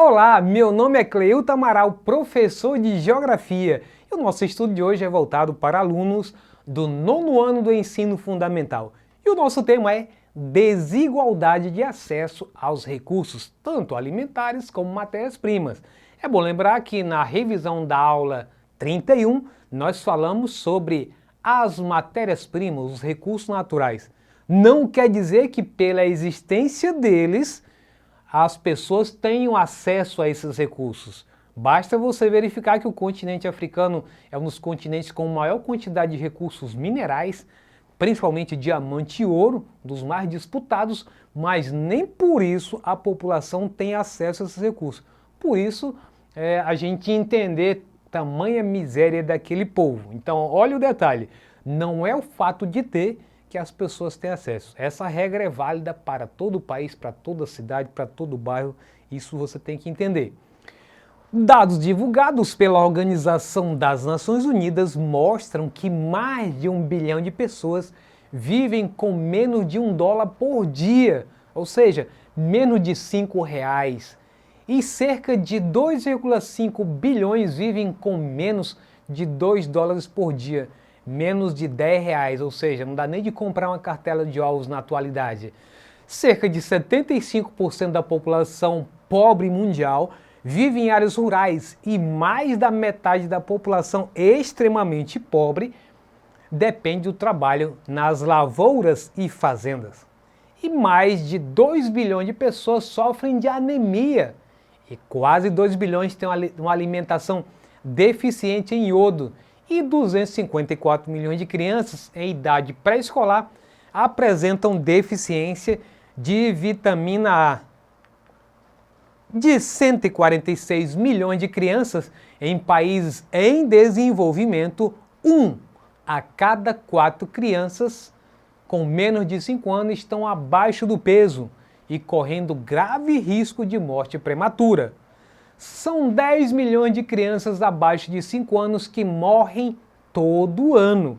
Olá, meu nome é Cleilton Amaral, professor de Geografia. E o nosso estudo de hoje é voltado para alunos do 9º ano do ensino fundamental. E o nosso tema é desigualdade de acesso aos recursos, tanto alimentares como matérias-primas. É bom lembrar que na revisão da aula 31, nós falamos sobre as matérias-primas, os recursos naturais. Não quer dizer que pela existência deles, as pessoas tenham acesso a esses recursos. Basta você verificar que o continente africano é um dos continentes com maior quantidade de recursos minerais, principalmente diamante e ouro, dos mais disputados, mas nem por isso a população tem acesso a esses recursos. Por isso, a gente entender tamanha miséria daquele povo. Então, olha o detalhe, não é o fato de ter que as pessoas têm acesso. Essa regra é válida para todo o país, para toda a cidade, para todo o bairro, isso você tem que entender. Dados divulgados pela Organização das Nações Unidas mostram que mais de 1 bilhão de pessoas vivem com menos de $1 por dia, ou seja, menos de R$5, e cerca de 2,5 bilhões vivem com menos de $2 por dia, menos de R$10, ou seja, não dá nem de comprar uma cartela de ovos na atualidade. Cerca de 75% da população pobre mundial vive em áreas rurais e mais da metade da população extremamente pobre depende do trabalho nas lavouras e fazendas. E mais de 2 bilhões de pessoas sofrem de anemia e quase 2 bilhões têm uma alimentação deficiente em iodo e 254 milhões de crianças em idade pré-escolar apresentam deficiência de vitamina A. De 146 milhões de crianças em países em desenvolvimento, 1 a cada 4 crianças com menos de 5 anos estão abaixo do peso e correndo grave risco de morte prematura. São 10 milhões de crianças abaixo de 5 anos que morrem todo ano.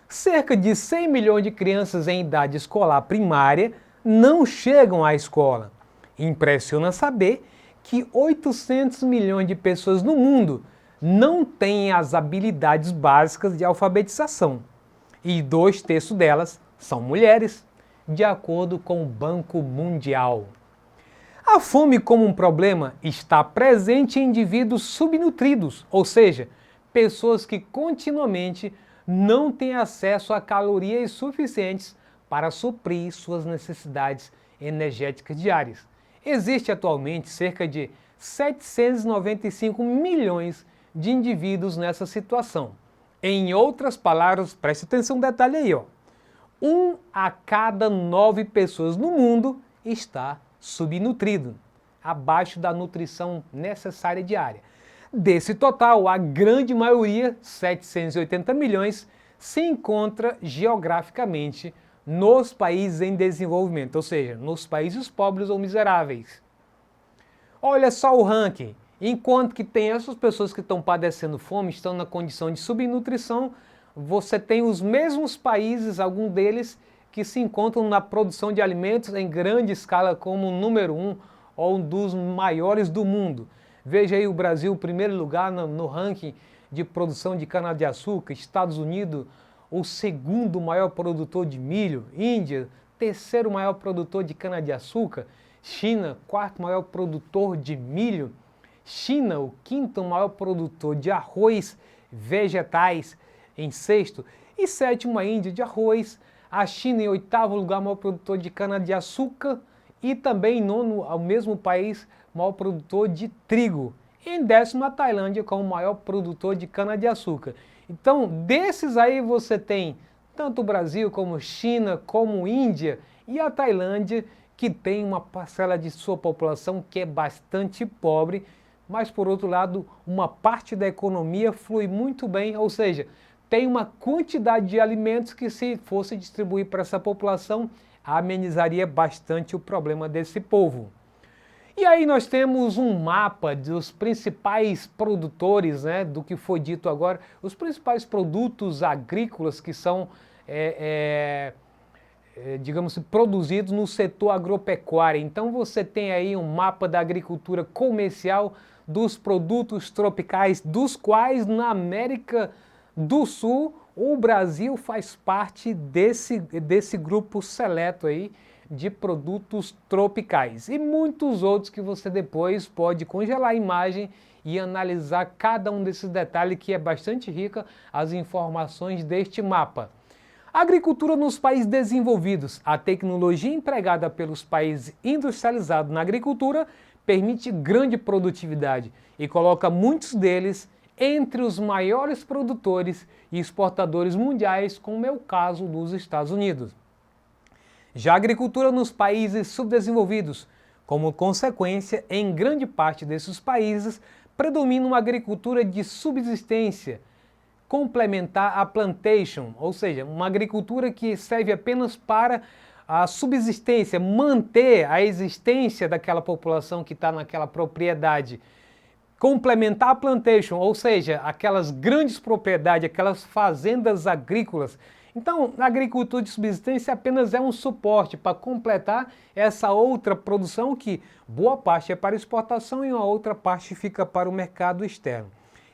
Cerca de 100 milhões de crianças em idade escolar primária não chegam à escola. Impressiona saber que 800 milhões de pessoas no mundo não têm as habilidades básicas de alfabetização. E 2/3 delas são mulheres, de acordo com o Banco Mundial. A fome como um problema está presente em indivíduos subnutridos, ou seja, pessoas que continuamente não têm acesso a calorias suficientes para suprir suas necessidades energéticas diárias. Existe atualmente cerca de 795 milhões de indivíduos nessa situação. Em outras palavras, preste atenção no detalhe aí, 1 a cada 9 pessoas no mundo está subnutrido, abaixo da nutrição necessária diária. Desse total, a grande maioria, 780 milhões, se encontra geograficamente nos países em desenvolvimento, ou seja, nos países pobres ou miseráveis. Olha só o ranking. Enquanto que tem essas pessoas que estão padecendo fome, estão na condição de subnutrição, você tem os mesmos países, alguns deles, que se encontram na produção de alimentos em grande escala como o número 1 ou um dos maiores do mundo. Veja aí o Brasil, primeiro lugar no ranking de produção de cana-de-açúcar, Estados Unidos, o segundo maior produtor de milho, Índia, terceiro maior produtor de cana-de-açúcar, China, quarto maior produtor de milho, China, o quinto maior produtor de arroz, vegetais, em sexto, e sétimo a Índia de arroz, a China em oitavo lugar maior produtor de cana-de-açúcar e também em nono, ao mesmo país, maior produtor de trigo. E em décimo a Tailândia como maior produtor de cana-de-açúcar. Então, desses aí você tem tanto o Brasil como China, como Índia e a Tailândia, que tem uma parcela de sua população que é bastante pobre, mas por outro lado, uma parte da economia flui muito bem, ou seja, tem uma quantidade de alimentos que se fosse distribuir para essa população, amenizaria bastante o problema desse povo. E aí nós temos um mapa dos principais produtores, do que foi dito agora, os principais produtos agrícolas que são digamos, produzidos no setor agropecuário. Então você tem aí um mapa da agricultura comercial dos produtos tropicais, dos quais na América do Sul o Brasil faz parte desse grupo seleto aí de produtos tropicais. E muitos outros que você depois pode congelar a imagem e analisar cada um desses detalhes, que é bastante rica as informações deste mapa. Agricultura nos países desenvolvidos. A tecnologia empregada pelos países industrializados na agricultura permite grande produtividade e coloca muitos deles entre os maiores produtores e exportadores mundiais, como é o caso dos Estados Unidos. Já a agricultura nos países subdesenvolvidos, como consequência, em grande parte desses países, predomina uma agricultura de subsistência, complementar à plantation, ou seja, uma agricultura que serve apenas para a subsistência, manter a existência daquela população que está naquela propriedade. Complementar a plantation, ou seja, aquelas grandes propriedades, aquelas fazendas agrícolas. Então, a agricultura de subsistência apenas é um suporte para completar essa outra produção que boa parte é para exportação e uma outra parte fica para o mercado externo.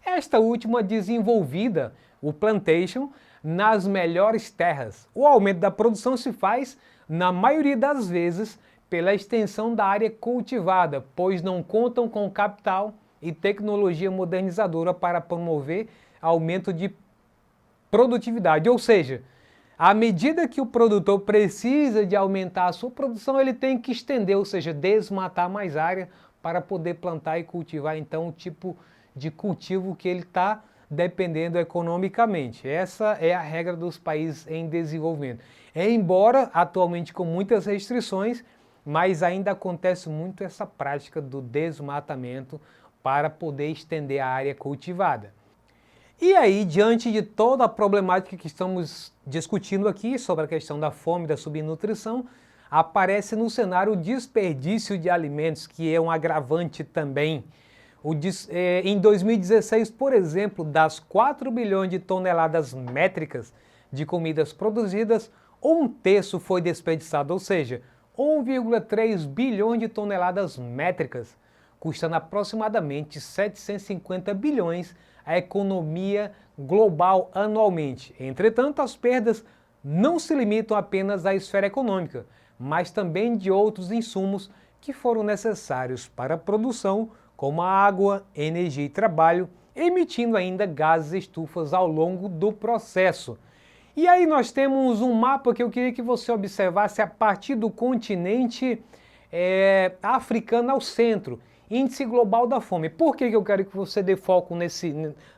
Esta última desenvolvida, o plantation, nas melhores terras. O aumento da produção se faz, na maioria das vezes, pela extensão da área cultivada, pois não contam com capital e tecnologia modernizadora para promover aumento de produtividade. Ou seja, à medida que o produtor precisa de aumentar a sua produção, ele tem que estender, ou seja, desmatar mais área para poder plantar e cultivar então o tipo de cultivo que ele está dependendo economicamente. Essa é a regra dos países em desenvolvimento. Embora atualmente com muitas restrições, mas ainda acontece muito essa prática do desmatamento para poder estender a área cultivada. E aí, diante de toda a problemática que estamos discutindo aqui sobre a questão da fome e da subnutrição, aparece no cenário o desperdício de alimentos, que é um agravante também. Em 2016, por exemplo, das 4 bilhões de toneladas métricas de comidas produzidas, 1/3 foi desperdiçado, ou seja, 1,3 bilhões de toneladas métricas, custando aproximadamente 750 bilhões a economia global anualmente. Entretanto, as perdas não se limitam apenas à esfera econômica, mas também de outros insumos que foram necessários para a produção, como a água, energia e trabalho, emitindo ainda gases estufas ao longo do processo. E aí nós temos um mapa que eu queria que você observasse a partir do continente africano ao centro. Índice Global da Fome. Por que eu quero que você dê foco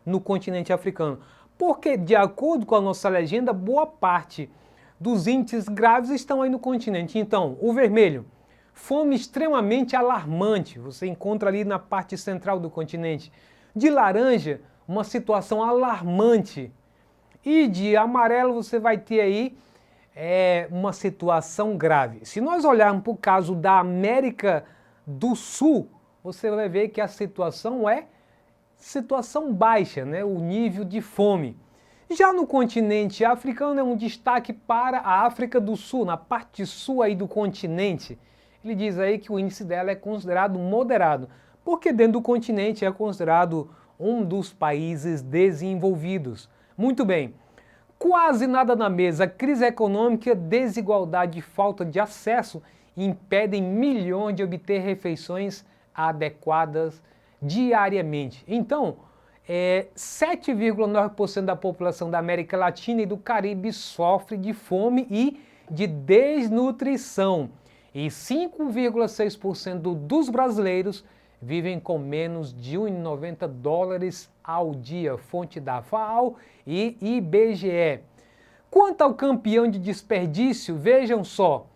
no continente africano? Porque, de acordo com a nossa legenda, boa parte dos índices graves estão aí no continente. Então, o vermelho, fome extremamente alarmante, você encontra ali na parte central do continente. De laranja, uma situação alarmante. E de amarelo você vai ter aí uma situação grave. Se nós olharmos para o caso da América do Sul, você vai ver que a situação é situação baixa, né? O nível de fome. Já no continente africano é um destaque para a África do Sul, na parte sul aí do continente. Ele diz aí que o índice dela é considerado moderado, porque dentro do continente é considerado um dos países desenvolvidos. Muito bem. Quase nada na mesa. Crise econômica, desigualdade e falta de acesso impedem milhões de obter refeições adequadas diariamente. Então, 7,9% da população da América Latina e do Caribe sofre de fome e de desnutrição. E 5,6% dos brasileiros vivem com menos de US$ 1,90 ao dia, fonte da FAO e IBGE. Quanto ao campeão de desperdício, vejam só,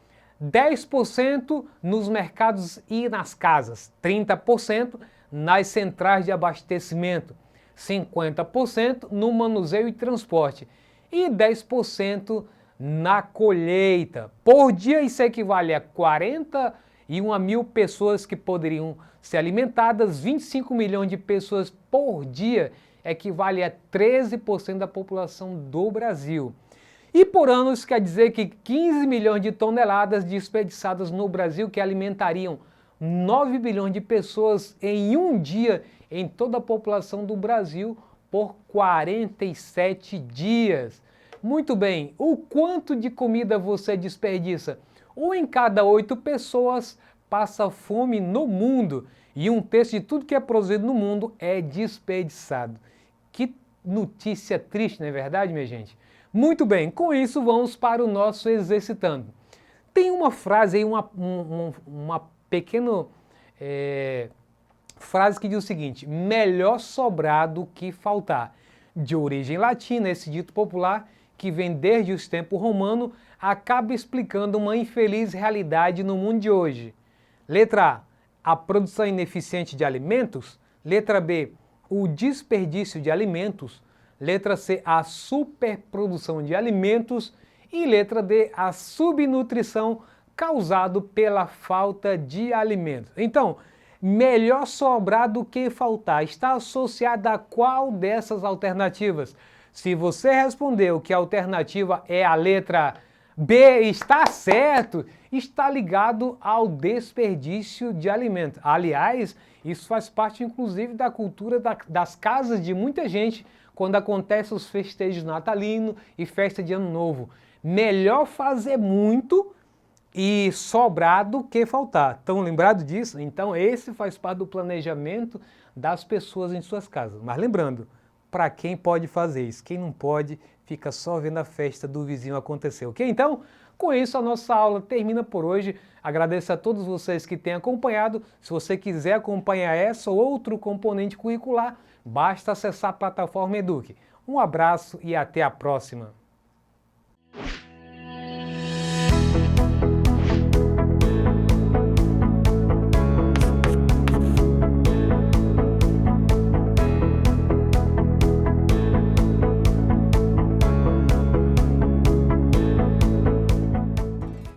10% nos mercados e nas casas, 30% nas centrais de abastecimento, 50% no manuseio e transporte e 10% na colheita. Por dia isso equivale a 41 mil pessoas que poderiam ser alimentadas, 25 milhões de pessoas por dia, equivale a 13% da população do Brasil. E por ano isso quer dizer que 15 milhões de toneladas desperdiçadas no Brasil que alimentariam 9 bilhões de pessoas em um dia em toda a população do Brasil por 47 dias. Muito bem, o quanto de comida você desperdiça? Um em cada 8 pessoas passa fome no mundo e um terço de tudo que é produzido no mundo é desperdiçado. Que notícia triste, não é verdade, minha gente? Muito bem, com isso vamos para o nosso exercitando. Tem uma frase aí, uma pequena frase que diz o seguinte: melhor sobrar do que faltar. De origem latina, esse dito popular, que vem desde os tempos romanos, acaba explicando uma infeliz realidade no mundo de hoje. Letra A, a produção ineficiente de alimentos. Letra B, o desperdício de alimentos. Letra C, a superprodução de alimentos. E letra D, a subnutrição causada pela falta de alimentos. Então, melhor sobrar do que faltar está associada a qual dessas alternativas? Se você respondeu que a alternativa é a letra B, está certo, está ligado ao desperdício de alimentos. Aliás, isso faz parte inclusive da cultura das casas de muita gente quando acontecem os festejos natalinos e festa de ano novo. Melhor fazer muito e sobrar do que faltar. Estão lembrados disso? Então esse faz parte do planejamento das pessoas em suas casas. Mas lembrando, para quem pode fazer isso, quem não pode, fica só vendo a festa do vizinho acontecer, ok? Então, com isso a nossa aula termina por hoje. Agradeço a todos vocês que têm acompanhado. Se você quiser acompanhar essa ou outro componente curricular, basta acessar a plataforma Eduque. Um abraço e até a próxima!